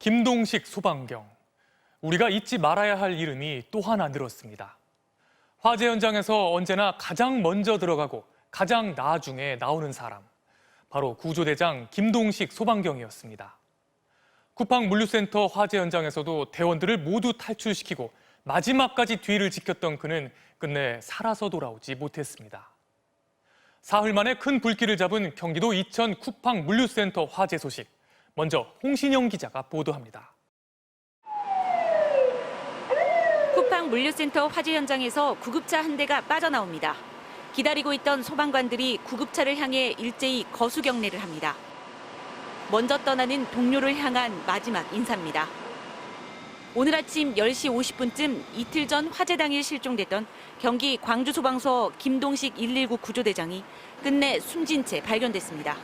김동식 소방경. 우리가 잊지 말아야 할 이름이 또 하나 늘었습니다. 화재 현장에서 언제나 가장 먼저 들어가고 가장 나중에 나오는 사람. 바로 구조대장 김동식 소방경이었습니다. 쿠팡 물류센터 화재 현장에서도 대원들을 모두 탈출시키고 마지막까지 뒤를 지켰던 그는 끝내 살아서 돌아오지 못했습니다. 사흘 만에 큰 불길을 잡은 경기도 이천 쿠팡 물류센터 화재 소식. 먼저 홍신영 기자가 보도합니다. 쿠팡 물류센터 화재 현장에서 구급차 한 대가 빠져나옵니다. 기다리고 있던 소방관들이 구급차를 향해 일제히 거수 경례를 합니다. 먼저 떠나는 동료를 향한 마지막 인사입니다. 오늘 아침 10시 50분쯤 이틀 전 화재 당일 실종됐던 경기 광주소방서 김동식 119 구조대장이 끝내 숨진 채 발견됐습니다.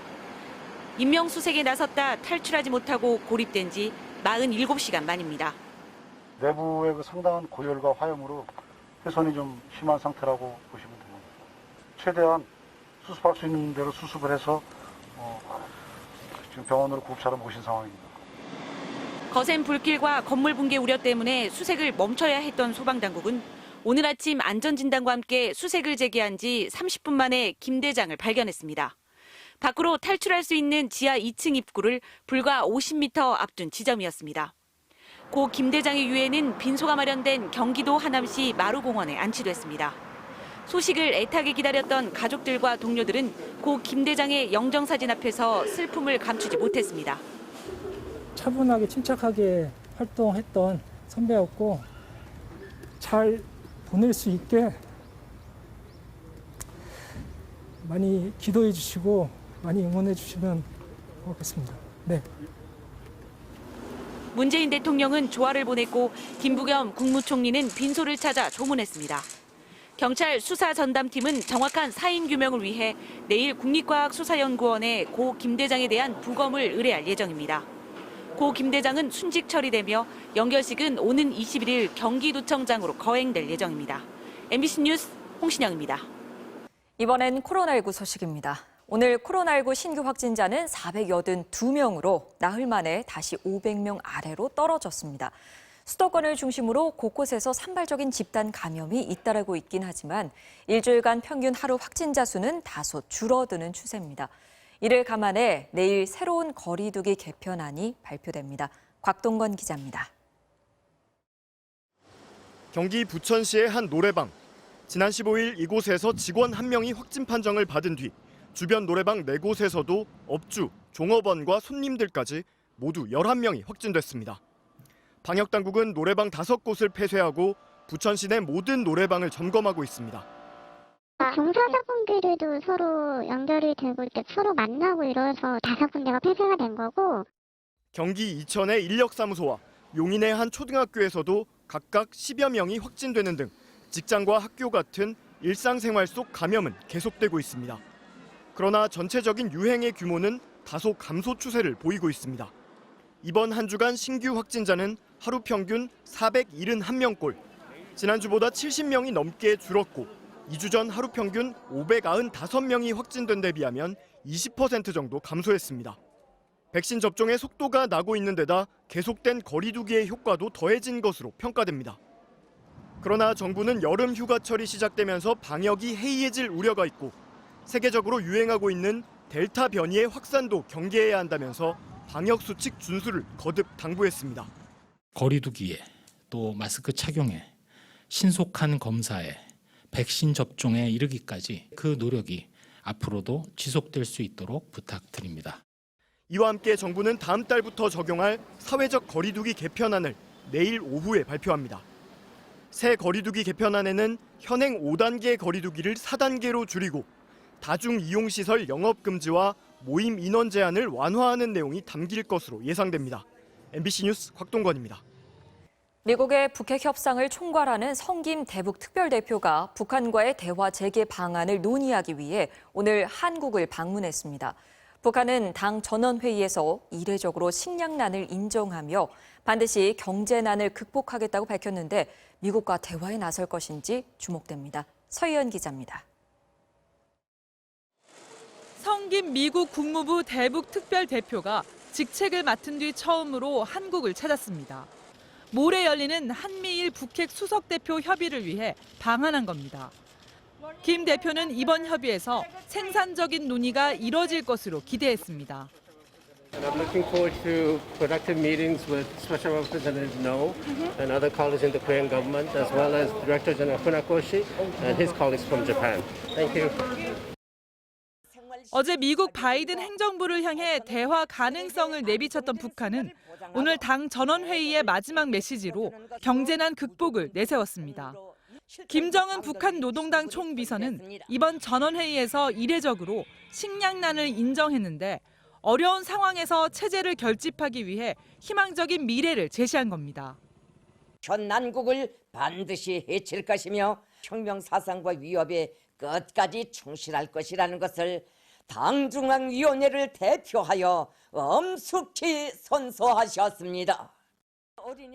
인명수색에 나섰다 탈출하지 못하고 고립된 지 47시간 만입니다. 내부의 그 상당한 고열과 화염으로 훼손이 좀 심한 상태라고 보시면 됩니다. 최대한 수습할 수 있는 대로 수습을 해서 지금 병원으로 구급차로 모신 상황입니다. 거센 불길과 건물 붕괴 우려 때문에 수색을 멈춰야 했던 소방당국은 오늘 아침 안전진단과 함께 수색을 재개한 지 30분 만에 김 대장을 발견했습니다. 밖으로 탈출할 수 있는 지하 2층 입구를 불과 50m 앞둔 지점이었습니다. 고 김 대장의 유해는 빈소가 마련된 경기도 하남시 마루공원에 안치됐습니다. 소식을 애타게 기다렸던 가족들과 동료들은 고 김 대장의 영정사진 앞에서 슬픔을 감추지 못했습니다. 차분하게 침착하게 활동했던 선배였고 잘 보낼 수 있게 많이 기도해 주시고 많이 응원해 주시면 고맙겠습니다. 네. 문재인 대통령은 조화를 보냈고 김부겸 국무총리는 빈소를 찾아 조문했습니다. 경찰 수사 전담팀은 정확한 사인 규명을 위해 내일 국립과학수사연구원에 고 김 대장에 대한 부검을 의뢰할 예정입니다. 고 김 대장은 순직 처리되며 연결식은 오는 21일 경기도청장으로 거행될 예정입니다. MBC 뉴스 홍신영입니다. 이번엔 코로나19 소식입니다. 오늘 코로나19 신규 확진자는 482명으로 나흘 만에 다시 500명 아래로 떨어졌습니다. 수도권을 중심으로 곳곳에서 산발적인 집단 감염이 잇따르고 있긴 하지만 일주일간 평균 하루 확진자 수는 다소 줄어드는 추세입니다. 이를 감안해 내일 새로운 거리두기 개편안이 발표됩니다. 곽동건 기자입니다. 경기 부천시의 한 노래방. 지난 15일 이곳에서 직원 1명이 확진 판정을 받은 뒤 주변 노래방 4곳에서도 업주, 종업원과 손님들까지 모두 11명이 확진됐습니다. 방역당국은 노래방 5곳을 폐쇄하고 부천시 내 모든 노래방을 점검하고 있습니다. 종사자분들도 서로 연결이 되고 이렇게 서로 만나고 이래서 5군데가 폐쇄가 된 거고. 경기 이천의 인력사무소와 용인의 한 초등학교에서도 각각 10여 명이 확진되는 등 직장과 학교 같은 일상생활 속 감염은 계속되고 있습니다. 그러나 전체적인 유행의 규모는 다소 감소 추세를 보이고 있습니다. 이번 한 주간 신규 확진자는 하루 평균 471명꼴, 지난주보다 70명이 넘게 줄었고 2주 전 하루 평균 595명이 확진된 데 비하면 20% 정도 감소했습니다. 백신 접종의 속도가 나고 있는 데다 계속된 거리두기의 효과도 더해진 것으로 평가됩니다. 그러나 정부는 여름 휴가철이 시작되면서 방역이 해이해질 우려가 있고 세계적으로 유행하고 있는 델타 변이의 확산도 경계해야 한다면서 방역 수칙 준수를 거듭 당부했습니다. 거리두기에 또 마스크 착용에 신속한 검사에 백신 접종에 이르기까지 그 노력이 앞으로도 지속될 수 있도록 부탁드립니다. 이와 함께 정부는 다음 달부터 적용할 사회적 거리두기 개편안을 내일 오후에 발표합니다. 새 거리두기 개편안에는 현행 5단계 거리두기를 4단계로 줄이고 다중 이용시설 영업 금지와 모임 인원 제한을 완화하는 내용이 담길 것으로 예상됩니다. MBC 뉴스 곽동건입니다. 미국의 북핵 협상을 총괄하는 성김 대북 특별대표가 북한과의 대화 재개 방안을 논의하기 위해 오늘 한국을 방문했습니다. 북한은 당 전원회의에서 이례적으로 식량난을 인정하며 반드시 경제난을 극복하겠다고 밝혔는데 미국과 대화에 나설 것인지 주목됩니다. 서희연 기자입니다. 성김 미국 국무부 대북 특별대표가 직책을 맡은 뒤 처음으로 한국을 찾았습니다. 모레 열리는 한미일 북핵 수석대표 협의를 위해 방한한 겁니다. 김 대표는 이번 협의에서 생산적인 논의가 이뤄질 것으로 기대했습니다. I'm looking forward to productive meetings with Special Representative No and other colleagues in the Korean government, as well as Director General Funakoshi and his colleagues from Japan. Thank you. 어제 미국 바이든 행정부를 향해 대화 가능성을 내비쳤던 북한은 오늘 당 전원회의의 마지막 메시지로 경제난 극복을 내세웠습니다. 김정은 북한 노동당 총비서는 이번 전원회의에서 이례적으로 식량난을 인정했는데 어려운 상황에서 체제를 결집하기 위해 희망적인 미래를 제시한 겁니다. 현 난국을 반드시 해칠 것이며 혁명 사상과 위협에 끝까지 충실할 것이라는 것을 당중앙위원회를 대표하여 엄숙히 선서하셨습니다.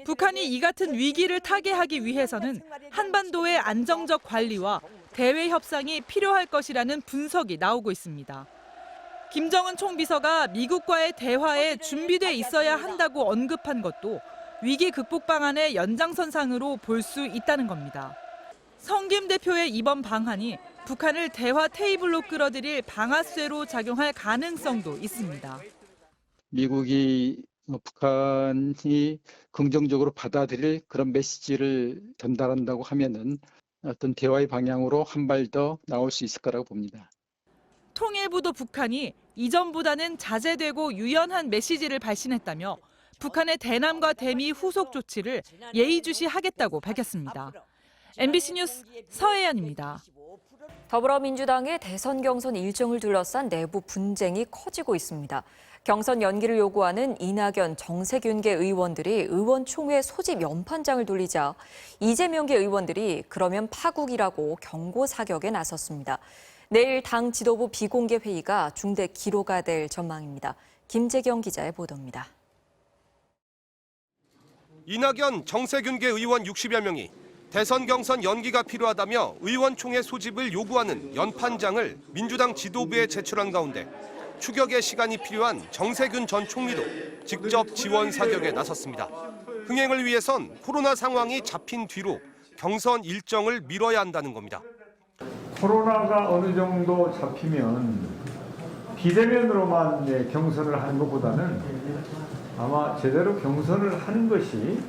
북한이 이 같은 위기를 타개하기 위해서는 한반도의 안정적 관리와 대외 협상이 필요할 것이라는 분석이 나오고 있습니다. 김정은 총비서가 미국과의 대화에 준비돼 있어야 한다고 언급한 것도 위기 극복 방안의 연장선상으로 볼 수 있다는 겁니다. 성김 대표의 이번 방한이 북한을 대화 테이블로 끌어들일 방아쇠로 작용할 가능성도 있습니다. 미국이 북한이 긍정적으로 받아들일 그런 메시지를 전달한다고 하면은 어떤 대화의 방향으로 한 발 더 나올 수 있을 거라고 봅니다. 통일부도 북한이 이전보다는 자제되고 유연한 메시지를 발신했다며 북한의 대남과 대미 후속 조치를 예의주시하겠다고 밝혔습니다. MBC 뉴스 서혜연입니다. 더불어민주당의 대선 경선 일정을 둘러싼 내부 분쟁이 커지고 있습니다. 경선 연기를 요구하는 이낙연, 정세균계 의원들이 의원총회 소집 연판장을 돌리자 이재명계 의원들이 그러면 파국이라고 경고 사격에 나섰습니다. 내일 당 지도부 비공개 회의가 중대 기로가 될 전망입니다. 김재경 기자의 보도입니다. 이낙연, 정세균계 의원 60여 명이 대선 경선 연기가 필요하다며 의원총회 소집을 요구하는 연판장을 민주당 지도부에 제출한 가운데 추격의 시간이 필요한 정세균 전 총리도 직접 지원 사격에 나섰습니다. 흥행을 위해선 코로나 상황이 잡힌 뒤로 경선 일정을 미뤄야 한다는 겁니다. 코로나가 어느 정도 잡히면 비대면으로만 경선을 하는 것보다는 아마 제대로 경선을 하는 것이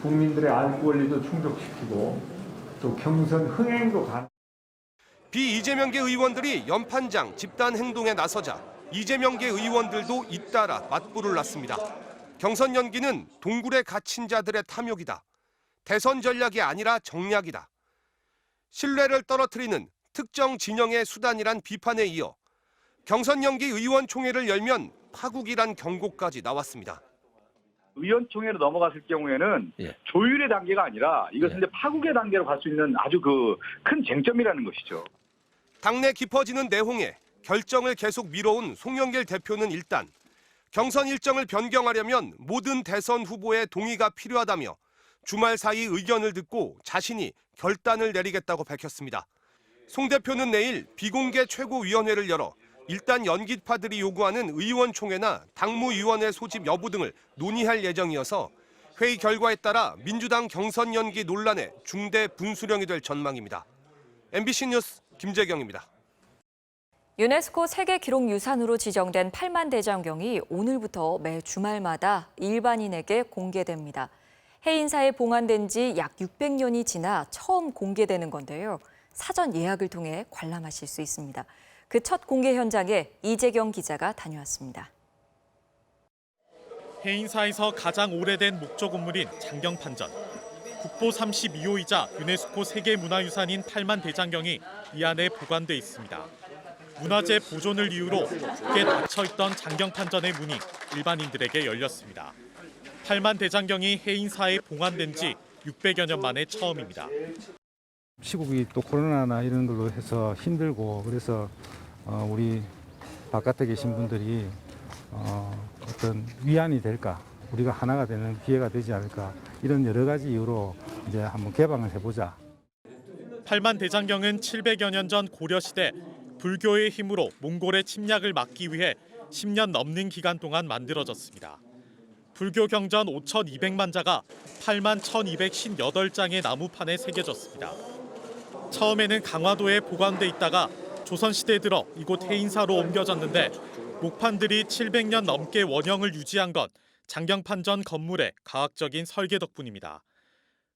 국민들의 알 권리도 충족시키고 또 경선 흥행도 가능. 비이재명계 의원들이 연판장 집단 행동에 나서자 이재명계 의원들도 잇따라 맞불을 놨습니다. 경선 연기는 동굴에 갇힌 자들의 탐욕이다. 대선 전략이 아니라 정략이다. 신뢰를 떨어뜨리는 특정 진영의 수단이란 비판에 이어 경선 연기 의원총회를 열면 파국이란 경고까지 나왔습니다. 의원총회로 넘어갔을 경우에는 조율의 단계가 아니라 이것은 이제 파국의 단계로 갈 수 있는 아주 큰 쟁점이라는 것이죠. 당내 깊어지는 내홍에 결정을 계속 미뤄온 송영길 대표는 일단 경선 일정을 변경하려면 모든 대선 후보의 동의가 필요하다며 주말 사이 의견을 듣고 자신이 결단을 내리겠다고 밝혔습니다. 송 대표는 내일 비공개 최고위원회를 열어 일단 연기파들이 요구하는 의원총회나 당무위원회 소집 여부 등을 논의할 예정이어서 회의 결과에 따라 민주당 경선 연기 논란의 중대 분수령이 될 전망입니다. MBC 뉴스 김재경입니다. 유네스코 세계기록유산으로 지정된 팔만대장경이 오늘부터 매 주말마다 일반인에게 공개됩니다. 해인사에 봉안된 지 약 600년이 지나 처음 공개되는 건데요. 사전 예약을 통해 관람하실 수 있습니다. 그 첫 공개 현장에 이재경 기자가 다녀왔습니다. 해인사에서 가장 오래된 목조 건물인 장경판전. 국보 32호이자 유네스코 세계문화유산인 팔만대장경이 이 안에 보관돼 있습니다. 문화재 보존을 이유로 굳게 닫혀있던 장경판전의 문이 일반인들에게 열렸습니다. 팔만대장경이 해인사에 봉안된 지 600여 년 만에 처음입니다. 시국이 또 코로나나 이런 걸로 해서 힘들고 그래서 우리 바깥에 계신 분들이 어떤 위안이 될까, 우리가 하나가 되는 기회가 되지 않을까, 이런 여러 가지 이유로 이제 한번 개방을 해보자. 팔만대장경은 700여 년 전 고려시대 불교의 힘으로 몽골의 침략을 막기 위해 10년 넘는 기간 동안 만들어졌습니다. 불교 경전 5,200만 자가 8만 1,258장의 나무판에 새겨졌습니다. 처음에는 강화도에 보관돼 있다가 조선시대 들어 이곳 해인사로 옮겨졌는데 목판들이 700년 넘게 원형을 유지한 건 장경판전 건물의 과학적인 설계 덕분입니다.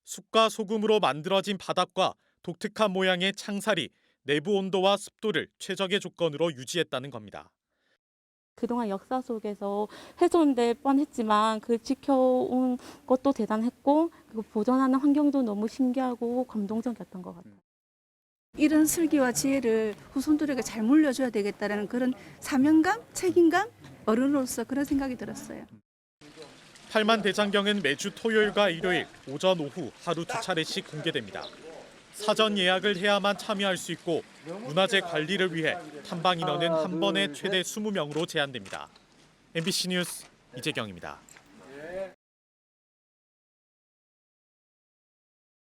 숯과 소금으로 만들어진 바닥과 독특한 모양의 창살이 내부 온도와 습도를 최적의 조건으로 유지했다는 겁니다. 그동안 역사 속에서 훼손될 뻔했지만 그 지켜온 것도 대단했고 그리고 보존하는 환경도 너무 신기하고 감동적이었던 것 같아요. 이런 슬기와 지혜를 후손들에게 잘 물려줘야 되겠다는 그런 사명감, 책임감, 어른으로서 그런 생각이 들었어요. 팔만대장경은 매주 토요일과 일요일 오전 오후 하루 2차례씩 공개됩니다. 사전 예약을 해야만 참여할 수 있고 문화재 관리를 위해 탐방 인원은 한 번에 최대 20명으로 제한됩니다. MBC 뉴스 이재경입니다.